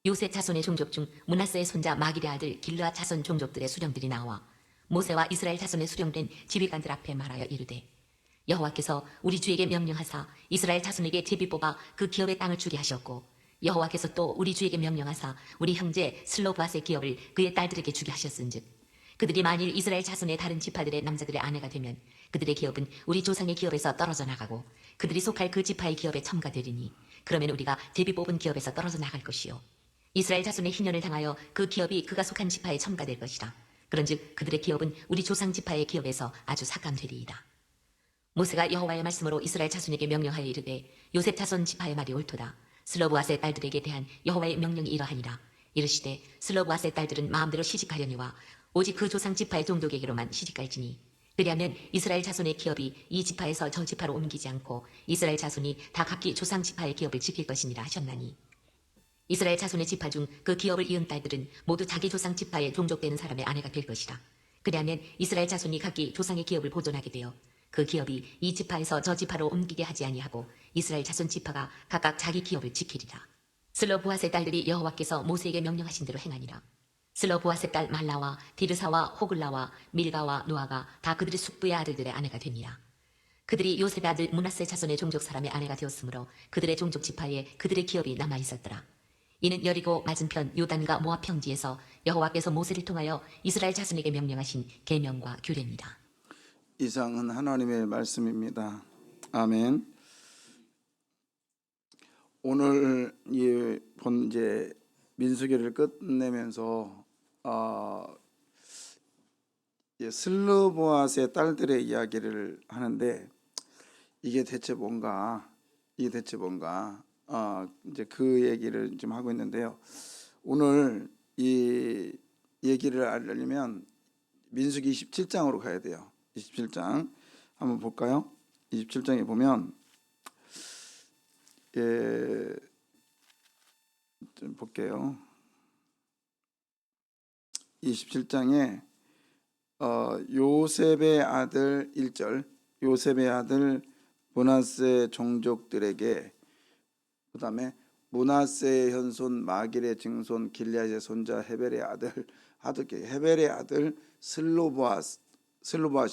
요셉 자손의 종족 중 므낫세의 손자 마길의 아들 길르앗 자손 종족들의 수령들이 나와 모세와 이스라엘 자손의 수령된 지휘관들 앞에 말하여 이르되 여호와께서 우리 주에게 명령하사 이스라엘 자손에게 제비 뽑아 그 기업의 땅을 주게 하셨고 여호와께서 또 우리 주에게 명령하사 우리 형제 슬로브앗의 기업을 그의 딸들에게 주게 하셨은즉 그들이 만일 이스라엘 자손의 다른 지파들의 남자들의 아내가 되면 그들의 기업은 우리 조상의 기업에서 떨어져 나가고 그들이 속할 그 지파의 기업에 첨가되리니 그러면 우리가 제비 뽑은 기업에서 떨어져 나갈 것이요 이스라엘 자손의 희년을 당하여 그 기업이 그가 속한 지파에 첨가될 것이라. 그런즉 그들의 기업은 우리 조상 지파의 기업에서 아주 삭감되리이다. 모세가 여호와의 말씀으로 이스라엘 자손에게 명령하여 이르되 요셉 자손 지파의 말이 옳도다. 슬로브앗의 딸들에게 대한 여호와의 명령이 이러하니라. 이르시되 슬로브앗의 딸들은 마음대로 시집가려니와 오직 그 조상 지파의 종족에게로만 시집갈지니 그리하면 이스라엘 자손의 기업이 이 지파에서 저 지파로 옮기지 않고 이스라엘 자손이 다 각기 조상 지파의 기업을 지킬 것이니라 하셨나니 이스라엘 자손의 지파 중 그 기업을 이은 딸들은 모두 자기 조상 지파에 종족되는 사람의 아내가 될 것이다. 그리하면 이스라엘 자손이 각기 조상의 기업을 보존하게 되어 그 기업이 이 지파에서 저 지파로 옮기게 하지 아니하고 이스라엘 자손 지파가 각각 자기 기업을 지키리라. 슬로브앗의 딸들이 여호와께서 모세에게 명령하신 대로 행하니라. 슬로브앗의 딸 말라와 디르사와 호글라와 밀가와 노아가 다 그들의 숙부의 아들들의 아내가 되니라. 그들이 요셉의 아들 므낫세 자손의 종족 사람의 아내가 되었으므로 그들의 종족 지파에 그들의 기업이 남아 있었더라. 이는 여리고 맞은편 요단과 모압 평지에서 여호와께서 모세를 통하여 이스라엘 자손에게 명령하신 계명과 규례입니다. 이상은 하나님의 말씀입니다. 아멘. 오늘 이제 민수기를 끝내면서 슬르보앗의 딸들의 이야기를 하는데 이게 대체 뭔가 이제 그 얘기를 좀 하고 있는데요. 오늘 이 얘기를 알려면 민수기 27장으로 가야 돼요. 27장 한번 볼까요? 27장에 보면 좀 볼게요. 27장에 요셉의 아들 1절 요셉의 아들 므낫세 종족들에게 그다음에 므낫세의 현손 마길의 증손 길앗의 손자 헤벨의 아들 헤벨의 아들 슬로보앗이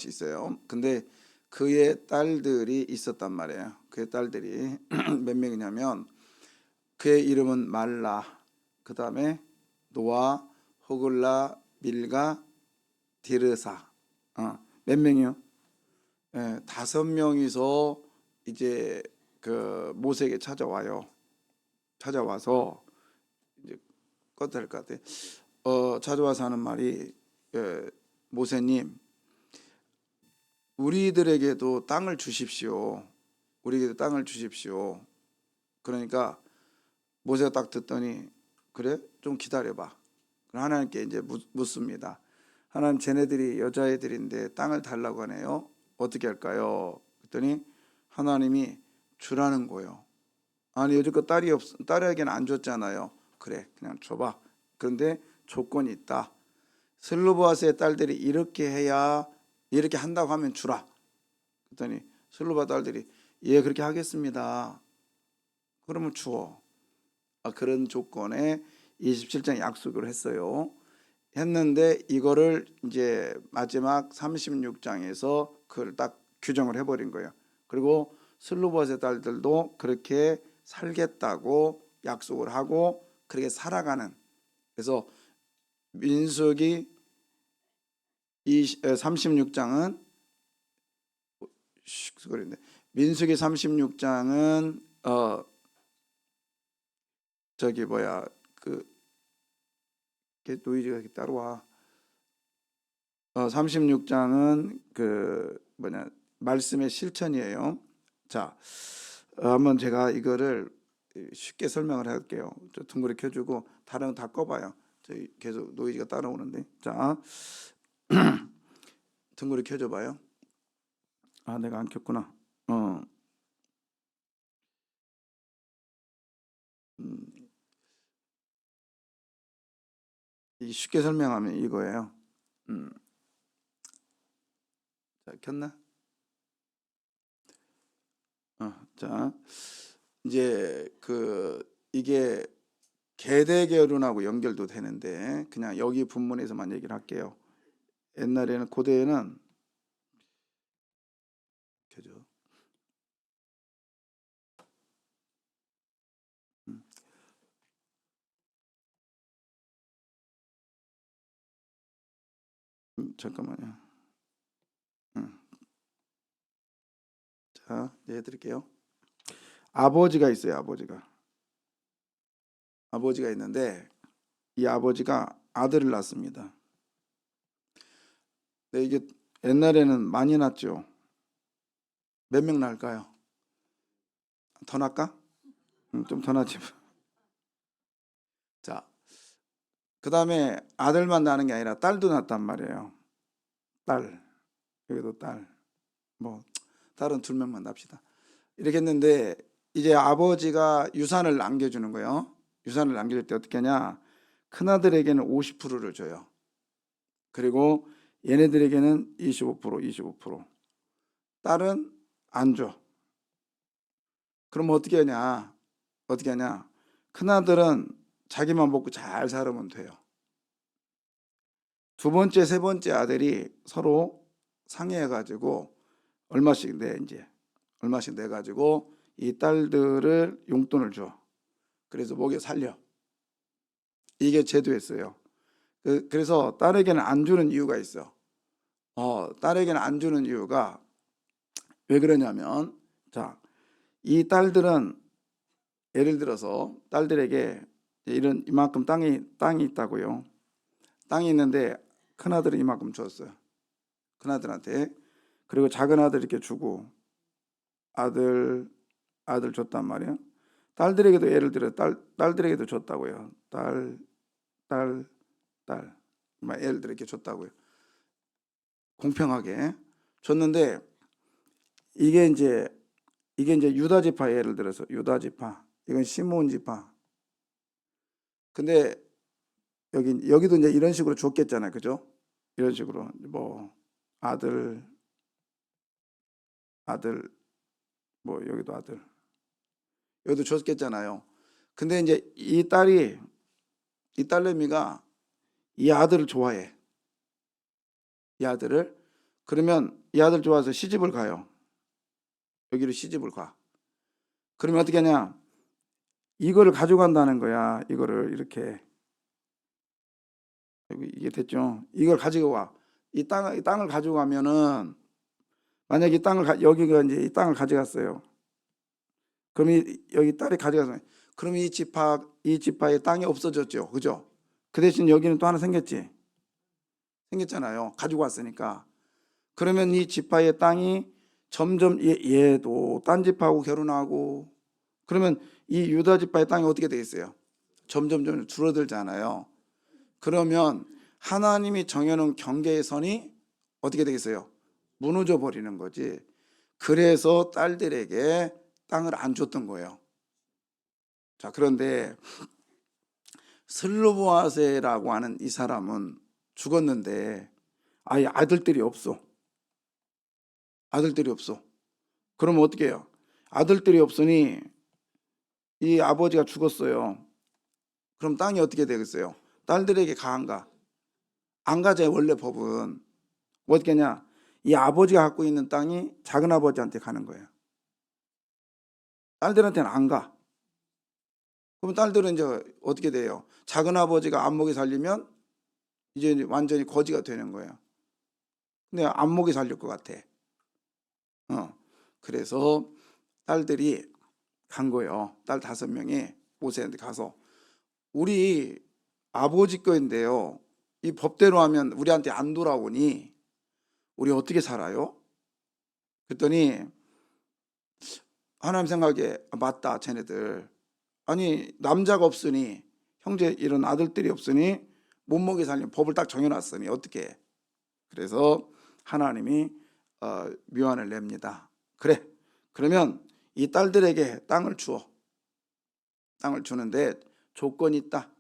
있어요. 근데 그의 딸들이 있었단 말이에요. 그의 딸들이 몇 명이냐면 그의 이름은 말라, 그 다음에 노아, 호글라, 밀가, 디르사. 몇 명이요? 5명이서 이제 그 모세에게 찾아와서 이제 껐다 할 것 같아. 찾아와서 하는 말이 모세님, 우리들에게도 땅을 주십시오. 우리에게도 땅을 주십시오. 그러니까 모세가 딱 듣더니 그래? 좀 기다려봐. 하나님께 이제 묻습니다. 하나님, 쟤네들이 여자애들인데 땅을 달라고 하네요. 어떻게 할까요? 그랬더니 하나님이 주라는 거예요. 아니 여지껏 딸에게는 안 줬잖아요. 그래, 그냥 줘봐. 그런데 조건이 있다. 슬로보앗의 딸들이 이렇게 한다고 하면 주라. 그랬더니 슬로보앗 딸들이 예, 그렇게 하겠습니다. 그러면 주어. 그런 조건에 27장 약속을 했어요. 했는데 이거를 이제 마지막 36장에서 그걸 딱 규정을 해버린 거예요. 그리고 슬로보앗의 딸들도 그렇게 살겠다고 약속을 하고 그렇게 살아가는. 그래서 민수기 36장은 민수기 36장은 저기 뭐야 그 노이즈가 이렇게 따라와. 36장은 그 뭐냐 말씀의 실천이에요. 자, 한번 제가 이거를 쉽게 설명을 할게요. 저 둥그레 켜주고 다른 거 다 꺼봐요. 저희 계속 노이즈가 따라오는데. 자, 둥그레 켜줘봐요. 내가 안 켰구나. 쉽게 설명하면 이거예요. 자, 켰나? 자, 이제 이게 계대결혼하고 연결도 되는데 그냥 여기 본문에서만 얘기를 할게요. 옛날에는 고대에는 그죠? 잠깐만요. 자, 해드릴게요. 아버지가 있어요. 아버지가 있는데 이 아버지가 아들을 낳습니다. 근데 이게 옛날에는 많이 낳죠. 몇 명 낳을까요? 더 낳을까? 좀 더 낳지. 자, 그 다음에 아들만 낳는 게 아니라 딸도 낳았단 말이에요. 딸, 여기도 딸, 뭐 딸은 2명만 납시다. 이렇게 했는데 이제 아버지가 유산을 남겨주는 거예요. 유산을 남길 때 어떻게 하냐? 큰아들에게는 50%를 줘요. 그리고 얘네들에게는 25%. 딸은 안 줘. 그럼 어떻게 하냐? 큰아들은 자기만 먹고 잘 살으면 돼요. 두 번째, 세 번째 아들이 서로 상의해가지고 얼마씩 내가지고 이 딸들을 용돈을 줘. 그래서 먹여 살려. 이게 제도였어요. 그래서 딸에게는 안 주는 이유가 있어. 딸에게는 안 주는 이유가 왜 그러냐면, 자, 이 딸들은 예를 들어서 딸들에게 이만큼 땅이 있다고요. 땅이 있는데 큰아들은 이만큼 줬어요. 큰아들한테. 그리고 작은 아들 이렇게 주고 아들 줬단 말이에요. 딸들에게도 예를 들어 딸들에게도 줬다고요. 딸, 막 예를 들어 이렇게 줬다고요. 공평하게 줬는데 이게 이제 유다 지파, 예를 들어서 유다 지파, 이건 시몬 지파. 근데 여기도 이제 이런 식으로 줬겠잖아요, 그죠? 이런 식으로 뭐 아들 뭐 여기도 줬겠잖아요. 근데 이제 이 딸내미가 이 아들을 좋아해. 이 아들을. 그러면 이 아들 좋아서 시집을 가요. 여기로 시집을 가. 그러면 어떻게 하냐? 이거를 가져간다는 거야. 이거를 이렇게. 이게 됐죠? 이걸 가지고 와. 이 땅을 가지고 가면은 만약에 여기가 이제 이 땅을 가져갔어요. 그럼 여기 딸이 가져가서 그럼 이 지파의 땅이 없어졌죠. 그죠? 그 대신 여기는 또 하나 생겼잖아요. 가지고 왔으니까. 그러면 이 지파의 땅이 점점 얘도 딴 지파하고 결혼하고 그러면 이 유다 지파의 땅이 어떻게 되겠어요? 점점 줄어들잖아요. 그러면 하나님이 정해놓은 경계의 선이 어떻게 되겠어요? 무너져 버리는 거지. 그래서 딸들에게 땅을 안 줬던 거예요. 자, 그런데 슬로보아세라고 하는 이 사람은 죽었는데 아예 아들들이 없어. 그러면 어떻게 해요? 아들들이 없으니 이 아버지가 죽었어요. 그럼 땅이 어떻게 되겠어요? 딸들에게 안 가? 안 가죠. 원래 법은 어떻게 하냐? 이 아버지가 갖고 있는 땅이 작은 아버지한테 가는 거예요. 딸들한테는 안 가. 그럼 딸들은 이제 어떻게 돼요? 작은 아버지가 안목이 살리면 이제 완전히 거지가 되는 거예요. 근데 안목이 살릴 것 같아. 그래서 딸들이 간 거예요. 딸 5명이 모세한테 가서 우리 아버지 거인데요. 이 법대로 하면 우리한테 안 돌아오니 우리 어떻게 살아요? 그랬더니 하나님 생각에 맞다, 쟤네들. 아니 남자가 없으니 형제 이런 아들들이 없으니 못 먹이 살림 법을 딱 정해놨으니 어떻게 해? 그래서 하나님이 묘안을 냅니다. 그래, 그러면 이 딸들에게 땅을 주는데 조건이 있다.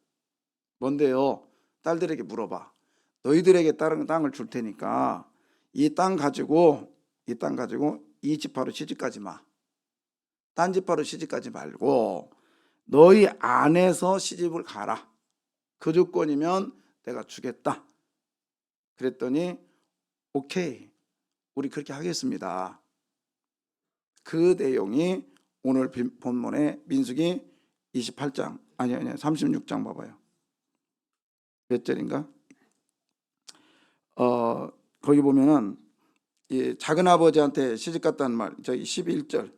뭔데요? 딸들에게 물어봐. 너희들에게 땅을 줄 테니까 이 땅 가지고 이 지파로 시집가지 마. 딴 지파로 시집가지 말고 너희 안에서 시집을 가라. 그 조건이면 내가 주겠다. 그랬더니 오케이, 우리 그렇게 하겠습니다. 그 내용이 오늘 본문의 민수기 28장 아니 36장 봐봐요. 몇 절인가? 거기 보면은 이 작은 아버지한테 시집 갔다는 말, 저기 11절,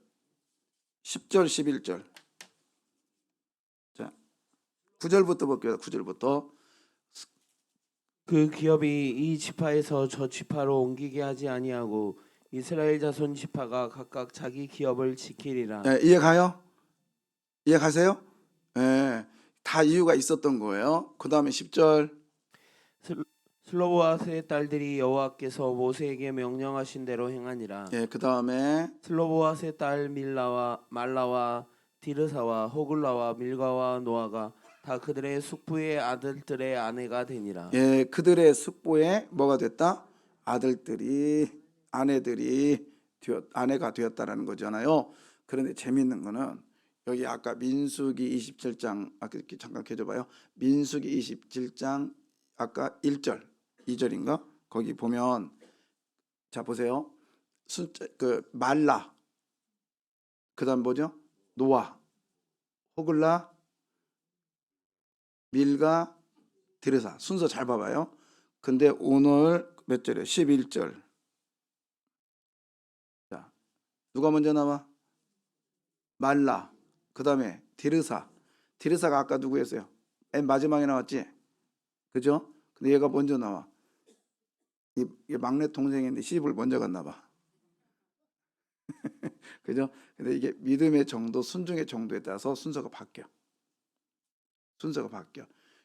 10절, 11절. 자, 9절부터 볼게요. 9절부터. 그 기업이 이 지파에서 저 지파로 옮기게 하지 아니하고 이스라엘 자손 지파가 각각 자기 기업을 지키리라. 이해가요? 이해가세요? 다 이유가 있었던 거예요. 그 다음에 10절. 슬로보아스의 딸들이 여호와께서 모세에게 명령하신 대로 행하니라. 그 다음에 슬로보아스의 딸 밀라와 말라와 디르사와 호글라와 밀가와 노아가 다 그들의 숙부의 아들들의 아내가 되니라. 그들의 숙보에 뭐가 됐다? 아들들이 아내가 되었다라는 거잖아요. 그런데 재미있는 거는 여기 아까 민수기 27장 잠깐 켜줘봐요. 민수기 27장 아까 1절 2절인가? 거기 보면 자 보세요. 그 말라, 그다음 뭐죠? 노아, 호글라, 밀가, 디르사 순서 잘 봐봐요. 근데 오늘 몇 절이에요? 11절. 자, 누가 먼저 나와? 말라. 그다음에 디르사가 아까 누구였어요? 맨 마지막에 나왔지? 그죠? 근데 얘가 먼저 나와. 이 막내 동생인데 시집을 먼저 갔나 봐. 그죠? 근데 이게 믿음의 정도, 순종의 정도에 따라서 순서가 바뀌어.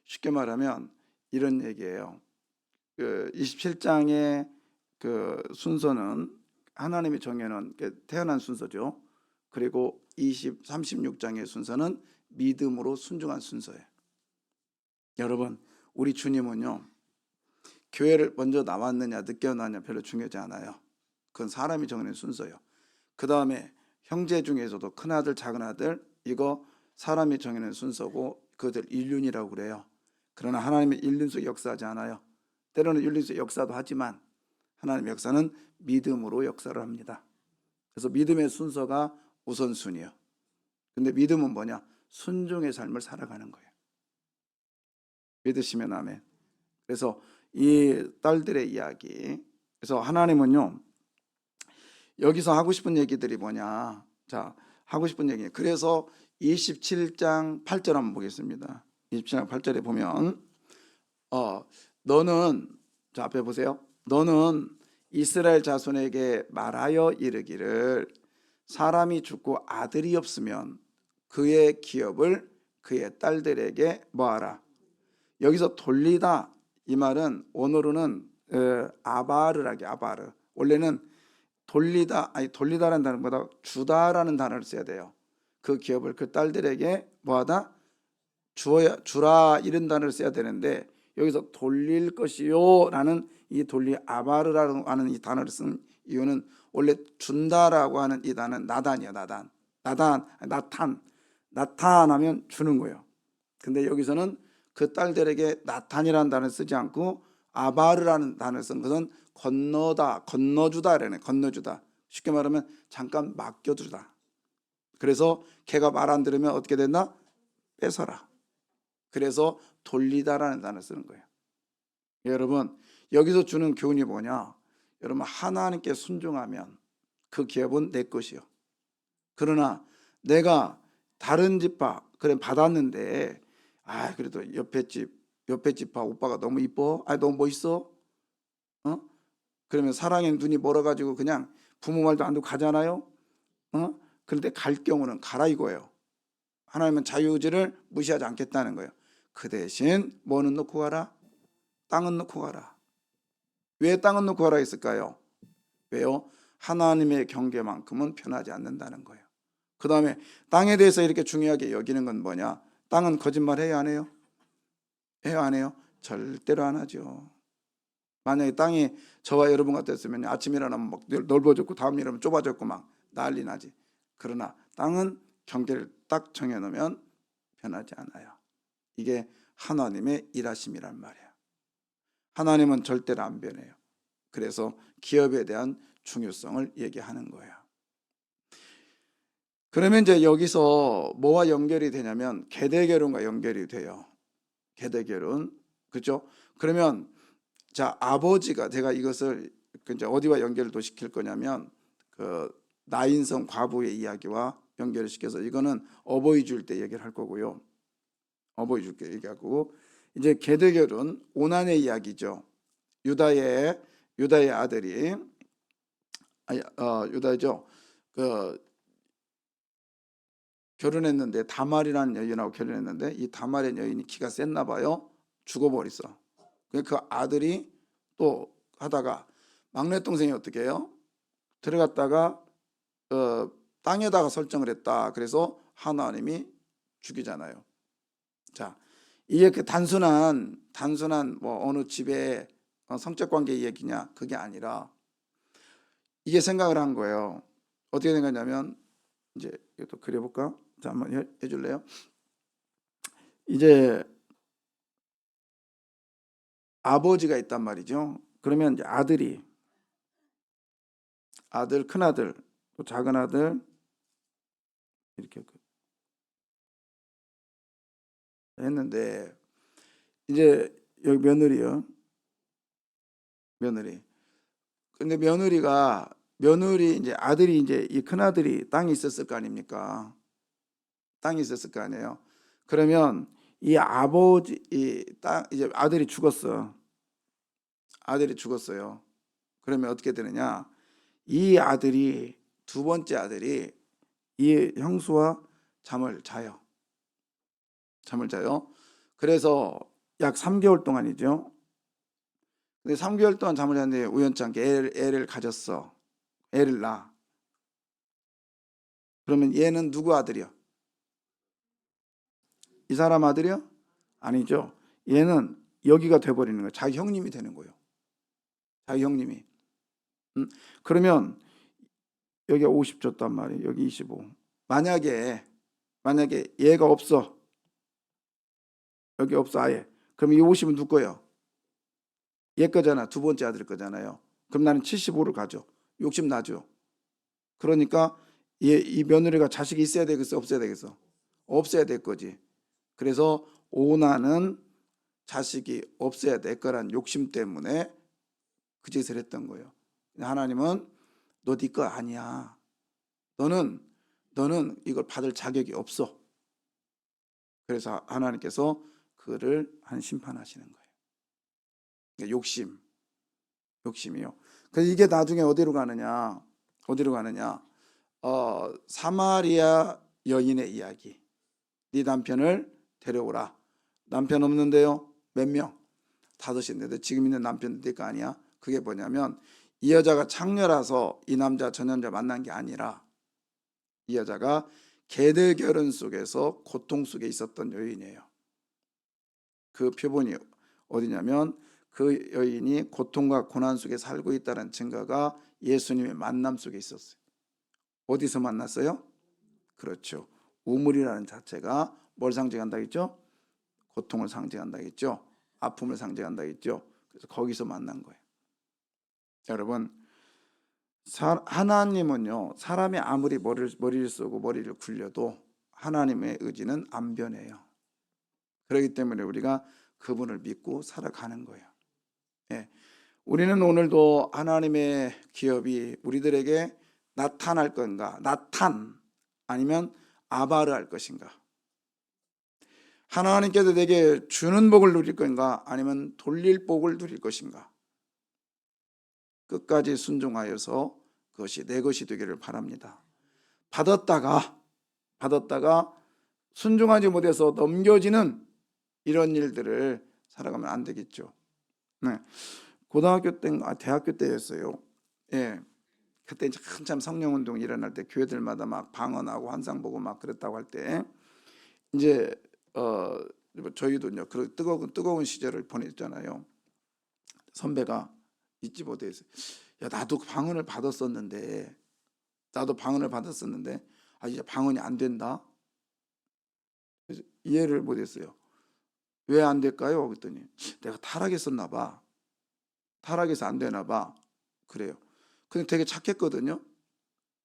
쉽게 말하면 이런 얘기예요. 그 27장의 그 순서는 하나님이 정해놓은 태어난 순서죠. 그리고 36장의 순서는 믿음으로 순종한 순서예요. 여러분, 우리 주님은요, 교회를 먼저 나왔느냐 늦게 나왔느냐 별로 중요하지 않아요. 그건 사람이 정해낸 순서예요. 그 다음에 형제 중에서도 큰아들 작은아들 이거 사람이 정해낸 순서고 그들 인륜이라고 그래요. 그러나 하나님의 인륜 속에 역사하지 않아요. 때로는 인륜 속에 역사도 하지만 하나님의 역사는 믿음으로 역사를 합니다. 그래서 믿음의 순서가 우선순위예요. 근데 믿음은 뭐냐? 순종의 삶을 살아가는 거예요. 믿으시면 아멘. 그래서 이 딸들의 이야기, 그래서 하나님은요 여기서 하고 싶은 얘기들이 뭐냐? 자, 하고 싶은 얘기. 그래서 27장 8절 한번 보겠습니다. 27장 8절에 보면 너는, 자 앞에 보세요. 너는 이스라엘 자손에게 말하여 이르기를 사람이 죽고 아들이 없으면 그의 기업을 그의 딸들에게 뭐하라. 여기서 돌리다 이 말은 오늘은 아바르라게 아바르. 원래는 돌리다라는 단어보다 주다라는 단어를 써야 돼요. 그 기업을 그 딸들에게 뭐하다? 주라 이런 단어를 써야 되는데 여기서 돌릴 것이요 라는 이 아바르라고 하는 이 단어를 쓴 이유는 원래 준다라고 하는 이 단어는 나단이야. 나타나면 주는 거예요. 근데 여기서는 그 딸들에게 나탄이라는 단어를 쓰지 않고 아바르라는 단어를 쓴 것은 건너주다라네. 건너주다. 쉽게 말하면 잠깐 맡겨주다. 그래서 걔가 말 안 들으면 어떻게 된다? 뺏어라. 그래서 돌리다라는 단어를 쓰는 거예요. 여러분, 여기서 주는 교훈이 뭐냐? 여러분, 하나님께 순종하면 그 기업은 내 것이요. 그러나 내가 다른 집파 그래 받았는데 그래도 옆에 집파 오빠가 너무 이뻐, 너무 멋있어, 그러면 사랑의 눈이 멀어가지고 그냥 부모 말도 안 듣고 가잖아요. 그런데 갈 경우는 가라 이거예요. 하나님은 자유의지를 무시하지 않겠다는 거예요. 그 대신 뭐는 놓고 가라? 땅은 놓고 가라. 왜 땅은 놓고 가라 했을까요? 왜요? 하나님의 경계만큼은 편하지 않는다는 거예요. 그 다음에 땅에 대해서 이렇게 중요하게 여기는 건 뭐냐? 땅은 거짓말 해요 안 해요? 해요 안 해요? 절대로 안 하죠. 만약에 땅이 저와 여러분 같았으면 아침 일어나면 막 넓어졌고 다음 일어나면 좁아졌고 막 난리 나지. 그러나 땅은 경계를 딱 정해놓으면 변하지 않아요. 이게 하나님의 일하심이란 말이에요. 하나님은 절대로 안 변해요. 그래서 기업에 대한 중요성을 얘기하는 거예요. 그러면 이제 여기서 뭐와 연결이 되냐면 계대결혼과 연결이 돼요. 계대결혼, 그렇죠? 그러면 자, 아버지가, 제가 이것을 이제 어디와 연결을 또 시킬 거냐면 그 나인성 과부의 이야기와 연결을 시켜서, 이거는 어버이 줄 때 얘기를 할 거고요. 어버이 줄 때 얘기하고, 이제 계대결혼 오난의 이야기죠. 유다의 아들이 유다죠. 그 결혼했는데, 다말이라는 여인하고 결혼했는데, 이 다말의 여인이 기가 셌나 봐요. 죽어버렸어. 그 아들이 또 하다가 막내 동생이 어떻게 해요? 들어갔다가 땅에다가 설정을 했다. 그래서 하나님이 죽이잖아요. 자, 이게 그 단순한 뭐 어느 집에 성적 관계 얘기냐, 그게 아니라 이게 생각을 한 거예요. 어떻게 생각하냐면, 이제 이것도 그려볼까? 자, 한번 해줄래요? 이제 아버지가 있단 말이죠. 그러면 이제 아들, 큰 아들, 또 작은 아들, 이렇게 했는데, 이제 여기 며느리요. 며느리. 근데 며느리 이제 아들이, 이제 이 큰 아들이 땅이 있었을 거 아닙니까? 땅이 있었을 거 아니에요. 그러면 이 아버지 이제 아들이 죽었어. 아들이 죽었어요. 그러면 어떻게 되느냐? 이 아들이, 두 번째 아들이 이 형수와 잠을 자요. 그래서 약 3개월 동안이죠. 근데 3개월 동안 잠을 잤는데 우연찮게 애를 가졌어. 애를 낳아. 그러면 얘는 누구 아들이야? 이 사람 아들이야? 아니죠. 얘는 여기가 돼버리는 거야. 자기 형님이 되는 거예요. 자기 형님이. 그러면 여기가 50 줬단 말이에요. 여기 25. 만약에 얘가 없어. 여기 없어 아예. 그럼 이 50은 누구 거예요? 얘 거잖아. 두 번째 아들 거잖아요. 그럼 나는 75를 가져. 60 나죠. 그러니까 이 며느리가 자식이 있어야 되겠어, 없어야 되겠어? 없어야 될 거지. 그래서 오나는 자식이 없어야 될 거란 욕심 때문에 그 짓을 했던 거예요. 하나님은 너 네 거 아니야. 너는 이걸 받을 자격이 없어. 그래서 하나님께서 그를 심판하시는 거예요. 그러니까 욕심이요. 그래서 이게 나중에 어디로 가느냐? 사마리아 여인의 이야기. 네 남편을 데려오라. 남편 없는데요? 몇 명? 5인데 지금 있는 남편 네 거 아니야? 그게 뭐냐면, 이 여자가 창녀라서 이 남자 저 남자 만난 게 아니라, 이 여자가 계대결혼 속에서 고통 속에 있었던 여인이에요. 그 표본이 어디냐면, 그 여인이 고통과 고난 속에 살고 있다는 증거가 예수님의 만남 속에 있었어요. 어디서 만났어요? 그렇죠. 우물이라는 자체가 뭘 상징한다 했죠? 고통을 상징한다 했죠. 아픔을 상징한다 했죠. 그래서 거기서 만난 거예요. 여러분, 하나님은요, 사람이 아무리 머리를 쓰고 머리를 굴려도 하나님의 의지는 안 변해요. 그렇기 때문에 우리가 그분을 믿고 살아가는 거예요. 예. 우리는 오늘도 하나님의 기업이 우리들에게 나타날 건가? 아니면 아바르 할 것인가? 하나님께서 내게 주는 복을 누릴 건가? 아니면 돌릴 복을 누릴 것인가? 끝까지 순종하여서 그것이 내 것이 되기를 바랍니다. 받았다가 순종하지 못해서 넘겨지는 이런 일들을 살아가면 안 되겠죠. 네. 고등학교 때, 대학교 때였어요. 예. 그때 한참 성령운동이 일어날 때 교회들마다 막 방언하고 환상 보고 막 그랬다고 할 때, 이제 저희도 그 뜨거운 시절을 보냈잖아요. 선배가 잊지 못해서, 야, 나도 방언을 받았었는데 이제 방언이 안 된다. 이해를 못했어요. 왜 안 될까요? 그랬더니 내가 타락했었나 봐. 타락해서 안 되나 봐. 그래요. 근데 되게 착했거든요.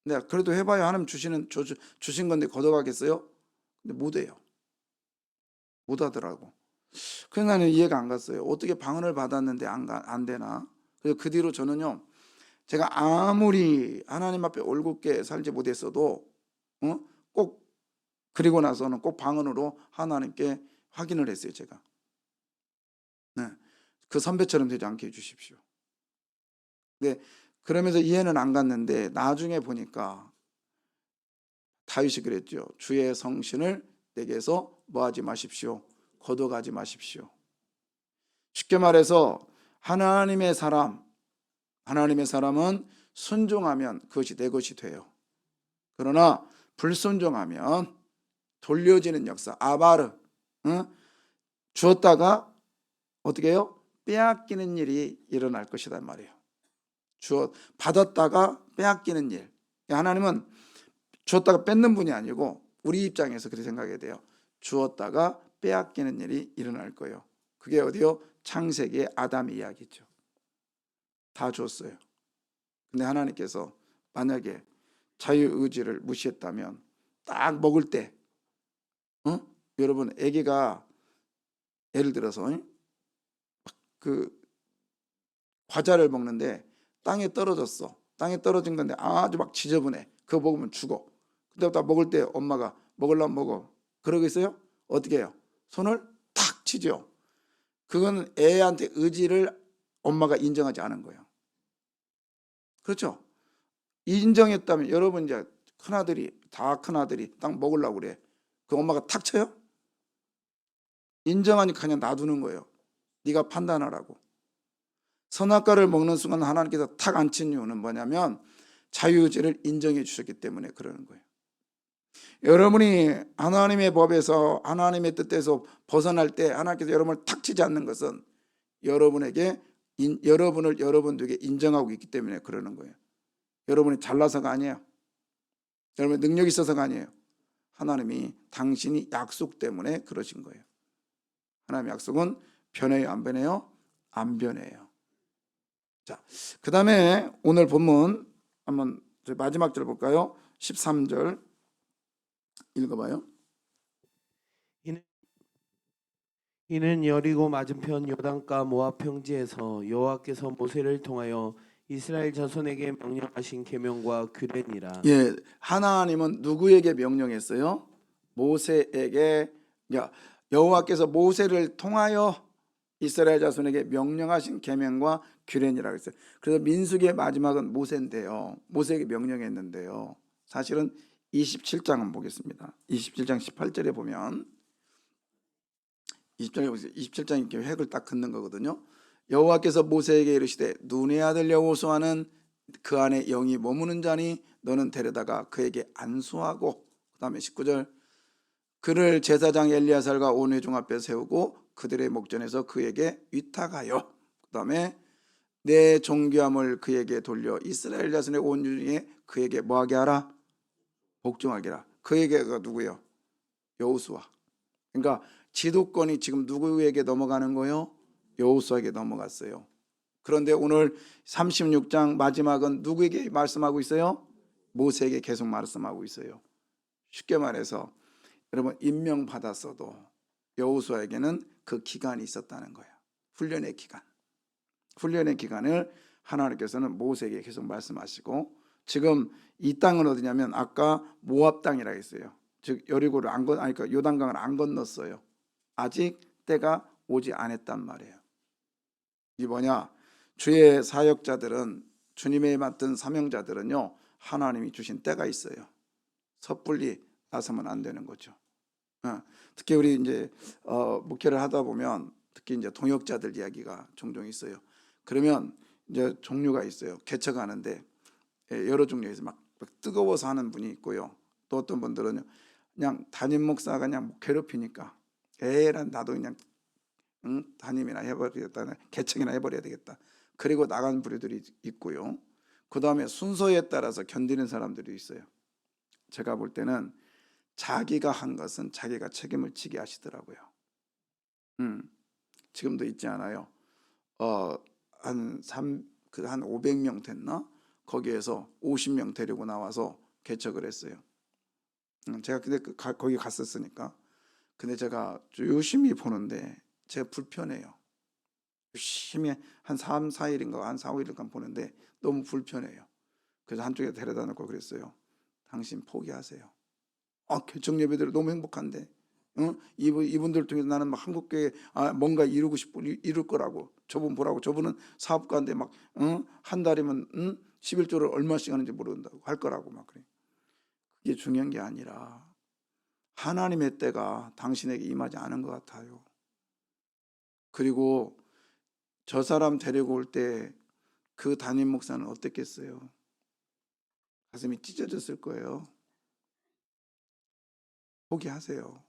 내가 그래도 해봐야 하나님 주신 건데 걷어가겠어요? 근데 못해요. 못하더라고. 그래서 나는 이해가 안 갔어요. 어떻게 방언을 받았는데 안 되나? 그래서 그 뒤로 저는요, 제가 아무리 하나님 앞에 올곧게 살지 못했어도 꼭 그리고 나서는 꼭 방언으로 하나님께 확인을 했어요. 제가. 네. 그 선배처럼 되지 않게 해주십시오. 네. 그러면서 이해는 안 갔는데 나중에 보니까 다윗이 그랬죠. 주의 성신을 내게서 뭐하지 마십시오. 거둬가지 마십시오. 쉽게 말해서 하나님의 사람은 순종하면 그것이 내 것이 돼요. 그러나 불순종하면 돌려지는 역사, 아바르, 주었다가 어떻게 해요? 빼앗기는 일이 일어날 것이다 말이에요. 받았다가 빼앗기는 일. 하나님은 주었다가 뺏는 분이 아니고 우리 입장에서 그렇게 생각해야 돼요. 주었다가 빼앗기는 일이 일어날 거예요. 그게 어디요? 창세기의 아담의 이야기죠. 다 줬어요. 근데 하나님께서 만약에 자유의지를 무시했다면 딱 먹을 때 여러분 아기가 예를 들어서 그 과자를 먹는데 땅에 떨어졌어. 땅에 떨어진 건데 아주 막 지저분해. 그거 먹으면 죽어. 그때부터 먹을 때 엄마가 먹으려면 먹어. 그러겠어요? 어떻게 해요? 손을 탁 치죠. 그건 애한테 의지를 엄마가 인정하지 않은 거예요. 그렇죠? 인정했다면 여러분 이제 큰아들이 딱 먹으려고 그래. 그 엄마가 탁 쳐요? 인정하니까 그냥 놔두는 거예요. 네가 판단하라고. 선악과를 먹는 순간 하나님께서 탁 안 친 이유는 뭐냐면 자유의지를 인정해 주셨기 때문에 그러는 거예요. 여러분이 하나님의 법에서 하나님의 뜻에서 벗어날 때 하나님께서 여러분을 탁 치지 않는 것은 여러분을 여러분들에게 인정하고 있기 때문에 그러는 거예요. 여러분이 잘나서가 아니에요. 여러분의 능력이 있어서가 아니에요. 하나님이 당신이 약속 때문에 그러신 거예요. 하나님의 약속은 변해요, 안 변해요? 안 변해요. 자, 그 다음에 오늘 본문 한번 마지막 절 볼까요? 13절 읽어봐요. 이는 여리고 맞은편 요단가 모압 평지에서 여호와께서 모세를 통하여 이스라엘 자손에게 명령하신 계명과 규례니라. 예, 하나님은 누구에게 명령했어요? 모세에게. 여호와께서 모세를 통하여 이스라엘 자손에게 명령하신 계명과 규례니라고 했어요. 그래서 민수기의 마지막은 모세인데요. 모세에게 명령했는데요. 사실은 27장은 보겠습니다. 27장 18절에 보면 27장이 이렇게 획을 딱 긋는 거거든요. 여호와께서 모세에게 이르시되 눈의 아들 여호수아는 그 안에 영이 머무는 자니 너는 데려다가 그에게 안수하고, 그 다음에 19절, 그를 제사장 엘리야살과 온 회중 앞에 세우고 그들의 목전에서 그에게 위탁하여, 그 다음에 내 존귀함을 그에게 돌려 이스라엘 자손의 온 중에 그에게 뭐하게 하라? 복종하게 하라. 그에게가 누구예요? 여호수아. 그러니까 지도권이 지금 누구에게 넘어가는 거예요? 여호수아에게 넘어갔어요. 그런데 오늘 36장 마지막은 누구에게 말씀하고 있어요? 모세에게 계속 말씀하고 있어요. 쉽게 말해서 여러분, 임명받았어도 여호수아에게는 그 기간이 있었다는 거예요. 훈련의 기간. 훈련의 기간을 하나님께서는 모세에게 계속 말씀하시고, 지금 이 땅은 어디냐면 아까 모압 땅이라고 했어요. 즉 여리고를 요단강을 안 건넜어요. 아직 때가 오지 않았단 말이에요. 이 뭐냐? 주의 사역자들은, 주님의 맡은 사명자들은요, 하나님이 주신 때가 있어요. 섣불리 나서면 안 되는 거죠. 특히 우리 이제 목회를 하다 보면 특히 이제 동역자들 이야기가 종종 있어요. 그러면 이제 종류가 있어요. 개척하는데 여러 종류에서 막 뜨거워서 하는 분이 있고요. 또 어떤 분들은 그냥 담임 목사가 그냥 괴롭히니까 나도 그냥 담임이나 해버리겠다, 개척이나 해버려야 되겠다. 그리고 나간 부류들이 있고요. 그 다음에 순서에 따라서 견디는 사람들이 있어요. 제가 볼 때는 자기가 한 것은 자기가 책임을 지게 하시더라고요. 지금도 있지 않아요. 한 500명 됐나? 거기에서 50명 데리고 나와서 개척을 했어요. 제가 근데 거기 갔었으니까. 근데 제가 유심히 보는데 제가 불편해요. 유심히 한 3, 4일인가 한 4, 5일간 보는데 너무 불편해요. 그래서 한쪽에 데려다 놓고 그랬어요. 당신 포기하세요. 개척 예배대로 너무 행복한데, 이분들 통해서 나는 막 한국교회 뭔가 이루고 싶고 이룰 거라고. 저분 보라고. 저분은 사업가인데 막 한 달이면 11조를 얼마씩 하는지 모른다고 할 거라고 막 그래. 그게 중요한 게 아니라 하나님의 때가 당신에게 임하지 않은 것 같아요. 그리고 저 사람 데리고 올 때 그 담임 목사는 어땠겠어요? 가슴이 찢어졌을 거예요. 포기하세요.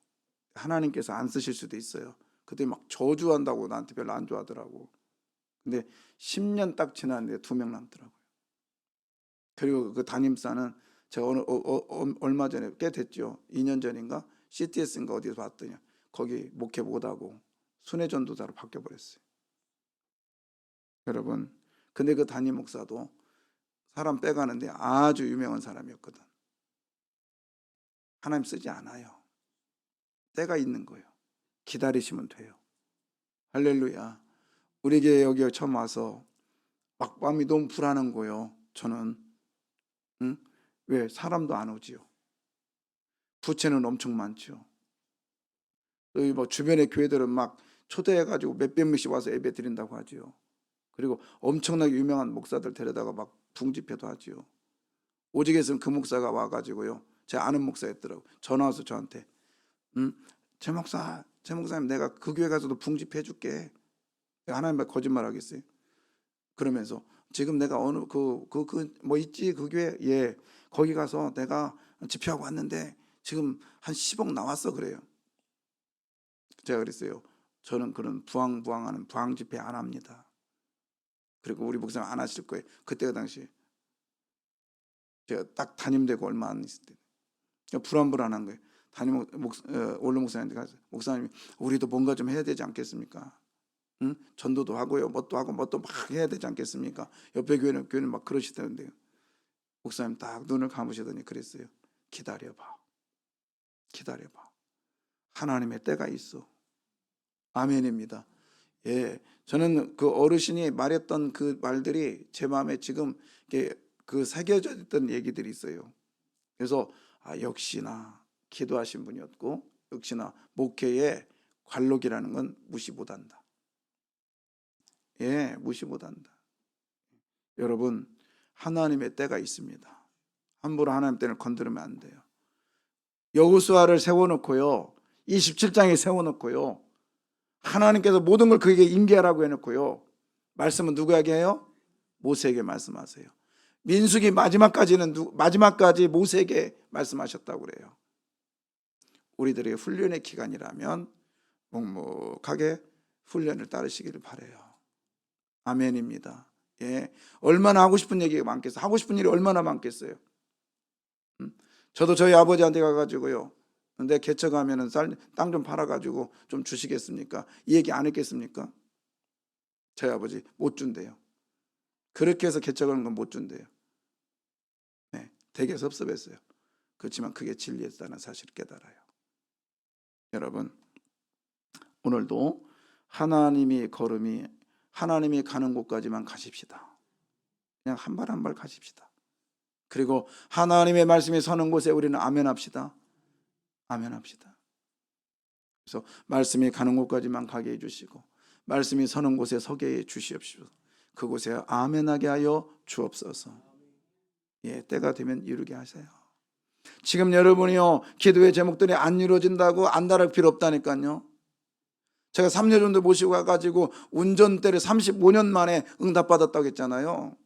하나님께서 안 쓰실 수도 있어요. 그때 막 저주한다고 나한테 별로 안 좋아하더라고. 근데 10년 딱 지났는데 2명 남더라고요. 그리고 그 담임사는 제가 얼마 전에 꽤 됐죠. 2년 전인가 CTS인가 어디서 봤더니 거기 목회 못하고 순회전도자로 바뀌어버렸어요. 여러분, 근데 그 담임 목사도 사람 빼가는데 아주 유명한 사람이었거든. 하나님 쓰지 않아요. 때가 있는 거예요. 기다리시면 돼요. 할렐루야. 우리 교회 여기 처음 와서 막 마음이 너무 불안한 거예요. 저는 왜 사람도 안 오지요. 부채는 엄청 많죠. 여기 뭐 주변의 교회들은 막 초대해가지고 몇백 명씩 와서 예배 드린다고 하지요. 그리고 엄청나게 유명한 목사들 데려다가 막 붕집회도 하지요. 오직에서는 그 목사가 와가지고요. 제 아는 목사였더라고. 전화 와서 저한테 제 목사님 내가 그 교회 가서도 붕집해 줄게. 하나님 거짓말 하겠어요? 그러면서 지금 내가 어느 뭐 있지 그 교회 거기 가서 내가 집회하고 왔는데 지금 한 10억 나왔어 그래요. 제가 그랬어요. 저는 그런 부항하는 부항 집회 안 합니다. 그리고 우리 목사님 안 하실 거예요. 그때가 당시 제가 딱 담임되고 얼마 안 있을 때 불안한 거예요. 원로 목사님한테 가서 목사님이 우리도 뭔가 좀 해야 되지 않겠습니까? 전도도 하고요, 뭣도 하고 뭣도 막 해야 되지 않겠습니까? 옆에 교회는 막 그러시던데요. 목사님 딱 눈을 감으시더니 그랬어요. 기다려봐. 하나님의 때가 있어. 아멘입니다. 저는 그 어르신이 말했던 그 말들이 제 마음에 지금 그 새겨져 있던 얘기들이 있어요. 그래서 역시나 기도하신 분이었고 역시나 목회의 관록이라는 건 무시 못한다. 무시 못한다. 여러분, 하나님의 때가 있습니다. 함부로 하나님 때를 건드리면 안 돼요. 여호수아를 세워놓고요, 27장에 세워놓고요, 하나님께서 모든 걸 그에게 임계하라고 해놓고요, 말씀은 누구에게 해요? 모세에게 말씀하세요. 민수기 마지막까지 모세에게 말씀하셨다고 그래요. 우리들의 훈련의 기간이라면 묵묵하게 훈련을 따르시기를 바라요. 아멘입니다. 얼마나 하고 싶은 얘기가 많겠어요. 하고 싶은 일이 얼마나 많겠어요. 저도 저희 아버지한테 가가지고요, 내 개척하면은 땅 좀 팔아가지고 좀 주시겠습니까? 이 얘기 안 했겠습니까? 저희 아버지 못 준대요. 그렇게 해서 개척하는 건 못 준대요. 되게 섭섭했어요. 그렇지만 그게 진리였다는 사실을 깨달아요. 여러분, 오늘도 하나님이 가는 곳까지만 가십시다. 그냥 한 발 한 발 가십시다. 그리고 하나님의 말씀이 서는 곳에 우리는 아멘합시다. 아멘합시다. 그래서 말씀이 가는 곳까지만 가게 해주시고 말씀이 서는 곳에 서게 해주시옵시고 그곳에 아멘하게 하여 주옵소서. 때가 되면 이루게 하세요. 지금 여러분이요, 기도의 제목들이 안 이루어진다고 안달할 필요 없다니까요. 제가 3년 정도 모시고 가가지고 운전대를 35년 만에 응답받았다고 했잖아요.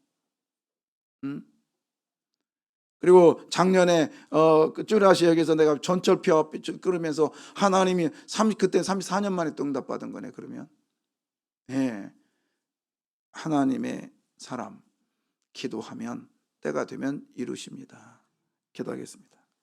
그리고 작년에 쭈라시역에서 내가 전철표 끌으면서 하나님이 그때 34년 만에 또 응답받은 거네. 그러면 하나님의 사람 기도하면 때가 되면 이루십니다. 기도하겠습니다.